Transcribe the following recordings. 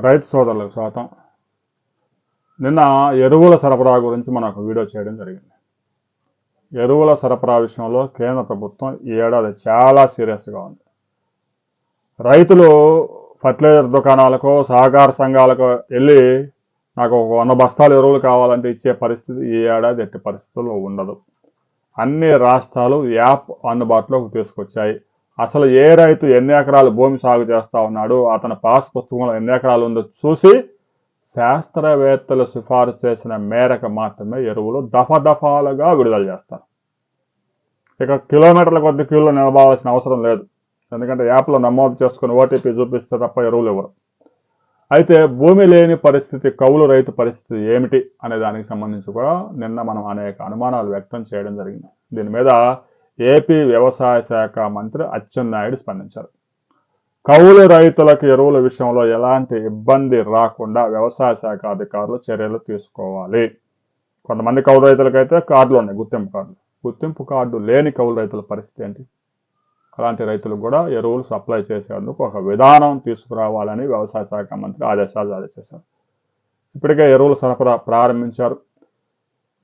రైతు సోదరులకు స్వాగతం. నిన్న ఎరువుల సరఫరా గురించి మనం ఒక వీడియో చేయడం జరిగింది. ఎరువుల సరఫరా విషయంలో కేంద్ర ప్రభుత్వం ఈ ఏడాది చాలా సీరియస్గా ఉంది. రైతులు ఫర్టిలైజర్ దుకాణాలకు, సహకార సంఘాలకు వెళ్ళి నాకు ఒక 100 బస్తాలు ఎరువులు కావాలంటే ఇచ్చే పరిస్థితి ఈ ఏడాది ఎట్టి పరిస్థితుల్లో ఉండదు. అన్ని రాష్ట్రాలు యాప్ అందుబాటులోకి తీసుకొచ్చాయి. అసలు ఏ రైతు ఎన్ని ఎకరాలు భూమి సాగు చేస్తా ఉన్నాడు, అతని పాస్ పుస్తకంలో ఎన్ని ఎకరాలు ఉందో చూసి శాస్త్రవేత్తలు సిఫారసు చేసిన మేరకు మాత్రమే ఎరువులు దఫాలుగా విడుదల చేస్తారు. ఇక కిలోమీటర్ల కొద్ది క్యూలో నిలబడాల్సిన అవసరం లేదు. ఎందుకంటే యాప్లో నమోదు చేసుకుని ఓటీపీ చూపిస్తే తప్ప ఎరువులు ఇవ్వరు. అయితే భూమి లేని పరిస్థితి, కౌలు రైతు పరిస్థితి ఏమిటి అనే దానికి సంబంధించి కూడా నిన్న మనం అనేక అనుమానాలు వ్యక్తం చేయడం జరిగింది. దీని మీద ఏపీ వ్యవసాయ శాఖ మంత్రి అచ్చెన్నాయుడు స్పందించారు. కౌలు రైతులకు ఎరువుల విషయంలో ఎలాంటి ఇబ్బంది రాకుండా వ్యవసాయ శాఖ అధికారులు చర్యలు తీసుకోవాలి. కొంతమంది కౌలు రైతులకైతే కార్డులు ఉన్నాయి, గుర్తింపు కార్డు లేని కౌలు రైతుల పరిస్థితి ఏంటి? అలాంటి రైతులకు కూడా ఎరువులు సప్లై చేసేందుకు ఒక విధానం తీసుకురావాలని వ్యవసాయ శాఖ మంత్రి ఆదేశాలు జారీ చేశారు. ఇప్పటికే ఎరువుల సరఫరా ప్రారంభించారు.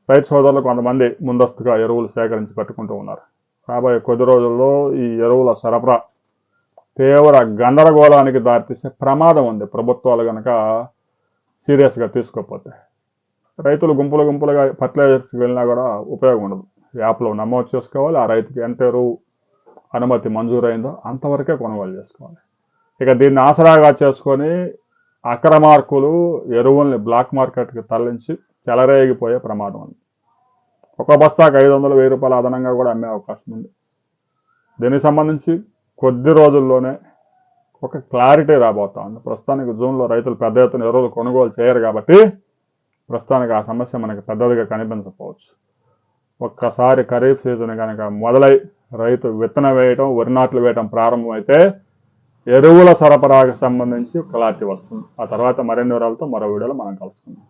రైతు సోదరులు కొంతమంది ముందస్తుగా ఎరువులు సేకరించి పెట్టుకుంటూ ఉన్నారు. రాబోయే కొద్ది రోజుల్లో ఈ ఎరువుల సరఫరా తీవ్ర గందరగోళానికి దారితీసే ప్రమాదం ఉంది. ప్రభుత్వాలు కనుక సీరియస్గా తీసుకోకపోతే రైతులు గుంపులుగా ఫర్టిలైజర్స్కి వెళ్ళినా కూడా ఉపయోగం ఉండదు. యాప్లో నమోదు చేసుకోవాలి. ఆ రైతుకి ఎంత ఎరువు అనుమతి మంజూరైందో అంతవరకే కొనుగోలు చేసుకోవాలి. ఇక దీన్ని ఆసరాగా చేసుకొని అక్రమార్కులు ఎరువుల్ని బ్లాక్ మార్కెట్కి తరలించి చెలరేగిపోయే ప్రమాదం ఉంది. ఒక బస్తాకు 500, 1000 రూపాయలు అదనంగా కూడా అమ్మే అవకాశం ఉంది. దీనికి సంబంధించి కొద్ది రోజుల్లోనే ఒక క్లారిటీ రాబోతా ఉంది. ప్రస్తుతానికి జూన్లో రైతులు పెద్ద ఎత్తున ఎరువులు కొనుగోలు చేయరు కాబట్టి ప్రస్తుతానికి ఆ సమస్య మనకి పెద్దదిగా కనిపించకపోవచ్చు. ఒక్కసారి ఖరీఫ్ సీజన్ కనుక మొదలై రైతు విత్తనం వేయటం, వరి నాట్లు వేయటం ప్రారంభమైతే ఎరువుల సరఫరాకు సంబంధించి క్లారిటీ వస్తుంది. ఆ తర్వాత మరిన్ని వివరాలతో మరో వీడియోలో మనం కలుసుకుందాం.